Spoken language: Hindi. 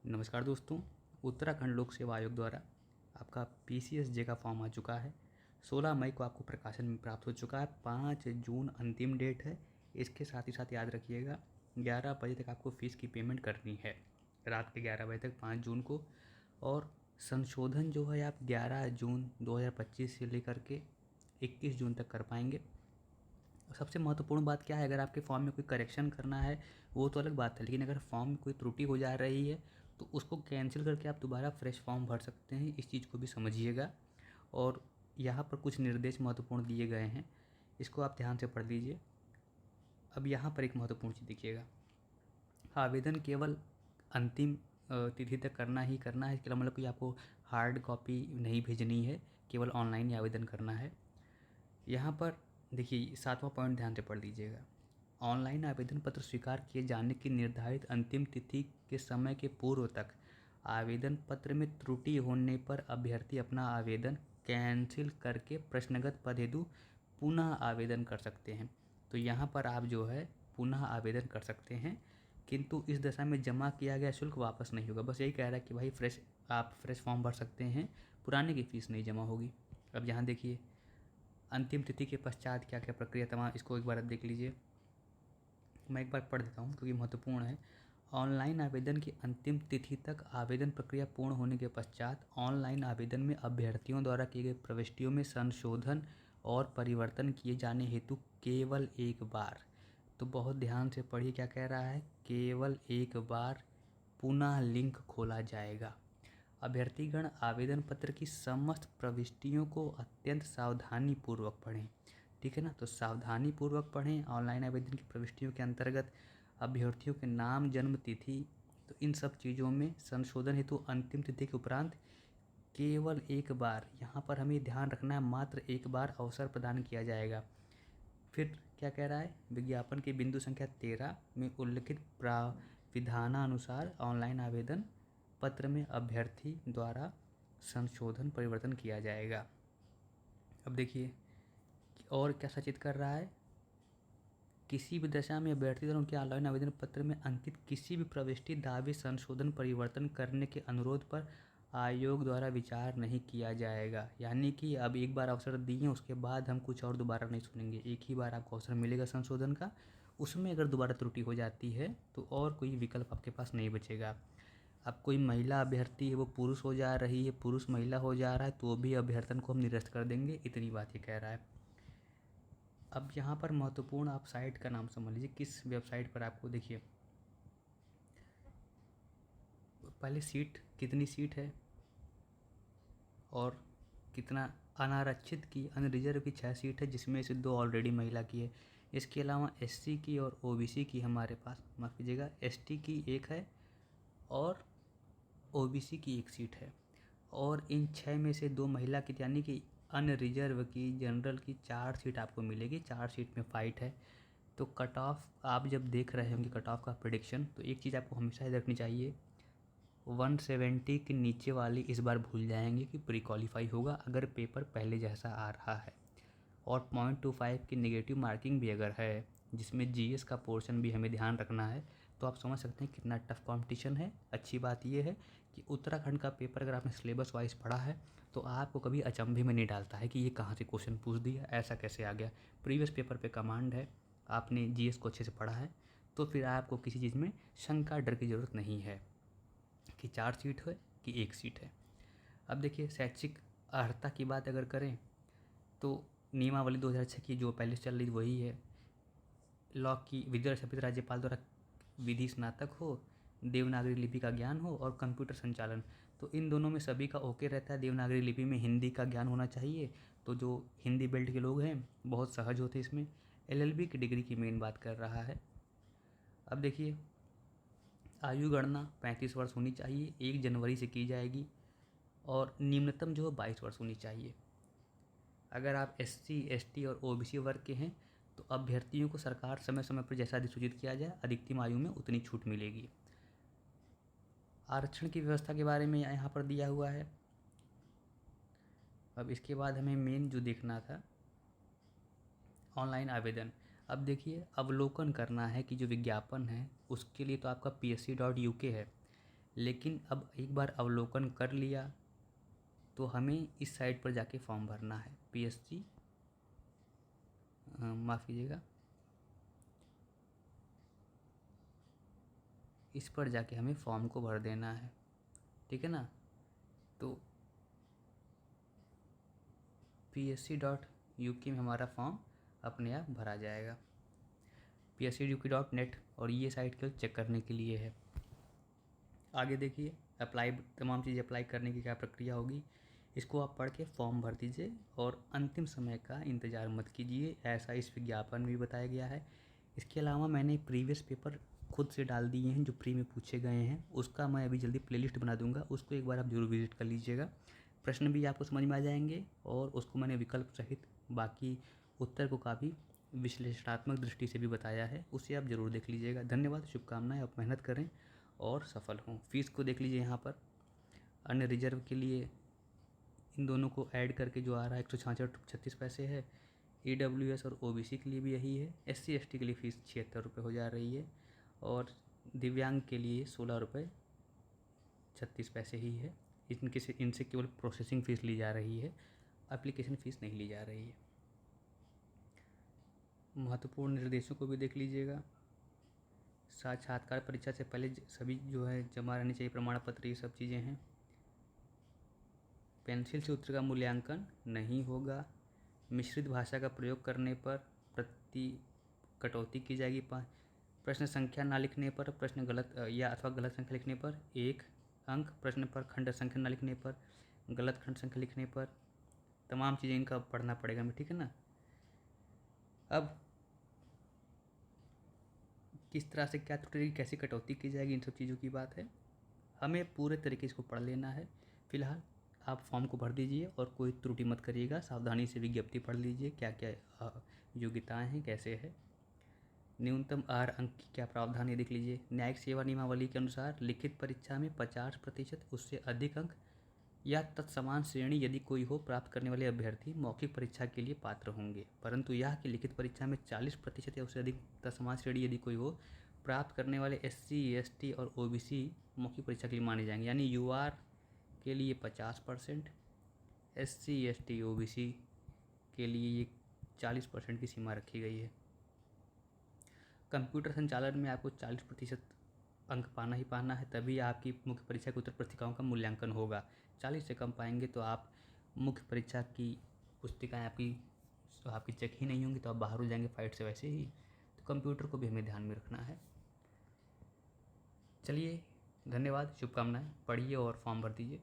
नमस्कार दोस्तों। उत्तराखंड लोक सेवा आयोग द्वारा आपका PCSJ का फॉर्म आ चुका है। 16 मई को आपको प्रकाशन में प्राप्त हो चुका है। 5 जून अंतिम डेट है। इसके साथ ही साथ याद रखिएगा 11 बजे तक आपको फ़ीस की पेमेंट करनी है, रात के 11 बजे तक 5 जून को। और संशोधन जो है आप 11 जून 2025 से लेकर के 21 जून तक कर पाएंगे। सबसे महत्वपूर्ण बात क्या है, अगर आपके फॉर्म में कोई करेक्शन करना है वो तो अलग बात है, लेकिन अगर फॉर्म में कोई त्रुटि हो जा रही है तो उसको कैंसिल करके आप दोबारा फ्रेश फॉर्म भर सकते हैं। इस चीज़ को भी समझिएगा। और यहाँ पर कुछ निर्देश महत्वपूर्ण दिए गए हैं, इसको आप ध्यान से पढ़ लीजिए। अब यहाँ पर एक महत्वपूर्ण चीज़ देखिएगा, आवेदन केवल अंतिम तिथि तक करना ही करना है। इसके मतलब कि आपको हार्ड कॉपी नहीं भेजनी है, केवल ऑनलाइन ही आवेदन करना है। यहाँ पर देखिए 7वां पॉइंट ध्यान से पढ़ लीजिएगा। ऑनलाइन आवेदन पत्र स्वीकार किए जाने की निर्धारित अंतिम तिथि के समय के पूर्व तक आवेदन पत्र में त्रुटि होने पर अभ्यर्थी अपना आवेदन कैंसिल करके प्रश्नगत पद हेतु पुनः आवेदन कर सकते हैं। तो यहाँ पर आप जो है पुनः आवेदन कर सकते हैं, किंतु इस दशा में जमा किया गया शुल्क वापस नहीं होगा। बस यही कह रहा है कि भाई आप फ्रेश फॉर्म भर सकते हैं, पुराने की फ़ीस नहीं जमा होगी। अब यहाँ देखिए अंतिम तिथि के पश्चात क्या क्या प्रक्रिया तमाम, इसको एक बार देख लीजिए। मैं एक बार पढ़ देता हूँ क्योंकि महत्वपूर्ण है। ऑनलाइन आवेदन की अंतिम तिथि तक आवेदन प्रक्रिया पूर्ण होने के पश्चात ऑनलाइन आवेदन में अभ्यर्थियों द्वारा किए गए प्रविष्टियों में संशोधन और परिवर्तन किए जाने हेतु केवल एक बार, तो बहुत ध्यान से पढ़िए क्या कह रहा है, केवल एक बार पुनः लिंक खोला जाएगा। अभ्यर्थीगण आवेदन पत्र की समस्त प्रविष्टियों को अत्यंत सावधानी पूर्वक पढ़ें। ठीक है ना, तो सावधानी पूर्वक पढ़ें। ऑनलाइन आवेदन की प्रविष्टियों के अंतर्गत अभ्यर्थियों के नाम, जन्म तिथि, तो इन सब चीज़ों में संशोधन हेतु अंतिम तिथि के उपरांत केवल एक बार, यहाँ पर हमें ध्यान रखना है, मात्र एक बार अवसर प्रदान किया जाएगा। फिर क्या कह रहा है, विज्ञापन की बिंदु संख्या 13 में उल्लिखित प्राविधानानुसार ऑनलाइन आवेदन पत्र में अभ्यर्थी द्वारा संशोधन परिवर्तन किया जाएगा। अब देखिए और क्या सचेत कर रहा है, किसी भी दशा में अभ्यर्थी द्वारा उनके ऑनलाइन आवेदन पत्र में अंकित किसी भी प्रविष्टि, दावे, संशोधन, परिवर्तन करने के अनुरोध पर आयोग द्वारा विचार नहीं किया जाएगा। यानी कि अब एक बार अवसर दिए, उसके बाद हम कुछ और दोबारा नहीं सुनेंगे। एक ही बार आपको अवसर मिलेगा संशोधन का, उसमें अगर दोबारा त्रुटि हो जाती है तो और कोई विकल्प आपके पास नहीं बचेगा। अब कोई महिला अभ्यर्थी है वो पुरुष हो जा रही है, पुरुष महिला हो जा रहा है, तो भी अभ्यर्थन को हम निरस्त कर देंगे। इतनी बात ये कह रहा है। अब यहाँ पर महत्वपूर्ण आप साइट का नाम समझ लीजिए, किस वेबसाइट पर आपको देखिए पहले सीट, कितनी सीट है और कितना अनारक्षित की, अनरिजर्व की 6 सीट है, जिसमें से 2 ऑलरेडी महिला की है। इसके अलावा SC की और OBC की हमारे पास, माफ़ कीजिएगा, ST की 1 है और OBC की 1 सीट है। और इन 6 में से 2 महिला की, यानी कि अनरिजर्व की, जनरल की 4 सीट आपको मिलेगी। 4 सीट में फाइट है। तो कट ऑफ आप जब देख रहे होंगे, कट ऑफ का प्रेडिक्शन, तो एक चीज़ आपको हमेशा याद रखनी चाहिए, 170 के नीचे वाली इस बार भूल जाएंगे कि प्री क्वालिफाई होगा अगर पेपर पहले जैसा आ रहा है। और 0.25 की नेगेटिव मार्किंग भी अगर है, जिसमें GS का पोर्शन भी हमें ध्यान रखना है, तो आप समझ सकते हैं कितना टफ कंपटीशन है। अच्छी बात यह है कि उत्तराखंड का पेपर अगर आपने सिलेबस वाइज पढ़ा है तो आपको कभी अचंभे में नहीं डालता है कि ये कहाँ से क्वेश्चन पूछ दिया, ऐसा कैसे आ गया। प्रीवियस पेपर पे कमांड है, आपने GS को अच्छे से पढ़ा है, तो फिर आपको किसी चीज़ में शंका, डर की ज़रूरत नहीं है कि 4 सीट है कि 1 सीट है। अब देखिए शैक्षिक अर्हता की बात अगर करें तो नियमावली 2006 की जो पहले से चल रही वही है। लॉ की विद्या शपथ राज्यपाल द्वारा विधि स्नातक हो, देवनागरी लिपि का ज्ञान हो और कंप्यूटर संचालन, तो इन दोनों में सभी का ओके रहता है। देवनागरी लिपि में हिंदी का ज्ञान होना चाहिए, तो जो हिंदी बेल्ट के लोग हैं बहुत सहज होते इसमें। LLB की डिग्री की मेन बात कर रहा है। अब देखिए आयु गणना 35 वर्ष होनी चाहिए, 1 जनवरी से की जाएगी, और निम्नतम जो है 22 वर्ष होनी चाहिए। अगर आप SC, ST और OBC वर्ग के हैं तो अभ्यर्थियों को सरकार समय समय पर जैसा अधिसूचित किया जाए अधिकतम आयु में उतनी छूट मिलेगी। आरक्षण की व्यवस्था के बारे में यहाँ पर दिया हुआ है। अब इसके बाद हमें मेन जो देखना था, ऑनलाइन आवेदन। अब देखिए अवलोकन करना है कि जो विज्ञापन है उसके लिए तो आपका PSC.UK है, लेकिन अब एक बार अवलोकन कर लिया तो हमें इस साइट पर जाके फॉर्म भरना है। पीएससी, माफ़ कीजिएगा, इस पर जाके हमें फॉर्म को भर देना है, ठीक है ना। तो psc.uk में हमारा फॉर्म अपने आप भरा जाएगा। psc.uk.net, और ये साइट केवल चेक करने के लिए है। आगे देखिए, अप्लाई, तमाम चीज़ें अप्लाई करने की क्या प्रक्रिया होगी, इसको आप पढ़ के फॉर्म भर दीजिए और अंतिम समय का इंतज़ार मत कीजिए, ऐसा इस विज्ञापन में भी बताया गया है। इसके अलावा मैंने प्रीवियस पेपर खुद से डाल दिए हैं जो प्री में पूछे गए हैं, उसका मैं अभी जल्दी प्लेलिस्ट बना दूंगा, उसको एक बार आप जरूर विजिट कर लीजिएगा। प्रश्न भी आपको समझ में आ जाएंगे और उसको मैंने विकल्प सहित बाकी उत्तर को काफ़ी विश्लेषणात्मक दृष्टि से भी बताया है, उसे आप ज़रूर देख लीजिएगा। धन्यवाद, शुभकामनाएं, आप मेहनत करें और सफल हों। फीस को देख लीजिए, यहाँ पर अन्य रिजर्व के लिए इन दोनों को ऐड करके जो आ रहा है 166 पैसे है। EWS और OBC के लिए भी यही है। SC ST के लिए फ़ीस 76 रुपये हो जा रही है और दिव्यांग के लिए 16 रुपये 36 पैसे ही है। इनसे केवल प्रोसेसिंग फ़ीस ली जा रही है, एप्लीकेशन फ़ीस नहीं ली जा रही है। महत्वपूर्ण निर्देशों को भी देख लीजिएगा। साक्षात्कार परीक्षा से पहले सभी जो है जमा रहनी चाहिए प्रमाण पत्र, ये सब चीज़ें हैं। पेंसिल से उत्तर का मूल्यांकन नहीं होगा। मिश्रित भाषा का प्रयोग करने पर प्रति कटौती की जाएगी। प्रश्न संख्या ना लिखने पर, प्रश्न गलत या अथवा गलत संख्या लिखने पर 1 अंक, प्रश्न पर खंड संख्या ना लिखने पर, गलत खंड संख्या लिखने पर, तमाम चीज़ें इनका पढ़ना पड़ेगा हमें, ठीक है ना। अब किस तरह से क्या त्रुटि, कैसी कटौती की जाएगी, इन सब चीज़ों की बात है। हमें पूरे तरीके से इसको पढ़ लेना है। फिलहाल आप फॉर्म को भर दीजिए और कोई त्रुटि मत करिएगा, सावधानी से विज्ञप्ति पढ़ लीजिए, क्या क्या योग्यताएं हैं, कैसे है। न्यूनतम आर अंक की क्या प्रावधान है देख लीजिए। न्यायिक सेवा नियमावली के अनुसार लिखित परीक्षा में 50% उससे अधिक अंक या तत्समान श्रेणी यदि कोई हो प्राप्त करने वाले अभ्यर्थी मौखिक परीक्षा के लिए पात्र होंगे, परंतु यह कि लिखित परीक्षा में 40% या उससे अधिक तत्समान श्रेणी यदि कोई हो प्राप्त करने वाले SC ST और OBC मौखिक परीक्षा के लिए माने जाएंगे। यानी UR के लिए 50%, SC ST OBC के लिए ये 40% की सीमा रखी गई है। कंप्यूटर संचालन में आपको 40% अंक पाना ही पाना है, तभी आपकी मुख्य परीक्षा की उत्तर पुस्तिकाओं का मूल्यांकन होगा। 40 से कम पाएंगे तो आप मुख्य परीक्षा की पुस्तिकाएं आपकी चेक ही नहीं होंगी, तो आप बाहर हो जाएंगे फाइट से वैसे ही। तो कंप्यूटर को भी हमें ध्यान में रखना है। चलिए, धन्यवाद, शुभकामनाएं, पढ़िए और फॉर्म भर दीजिए।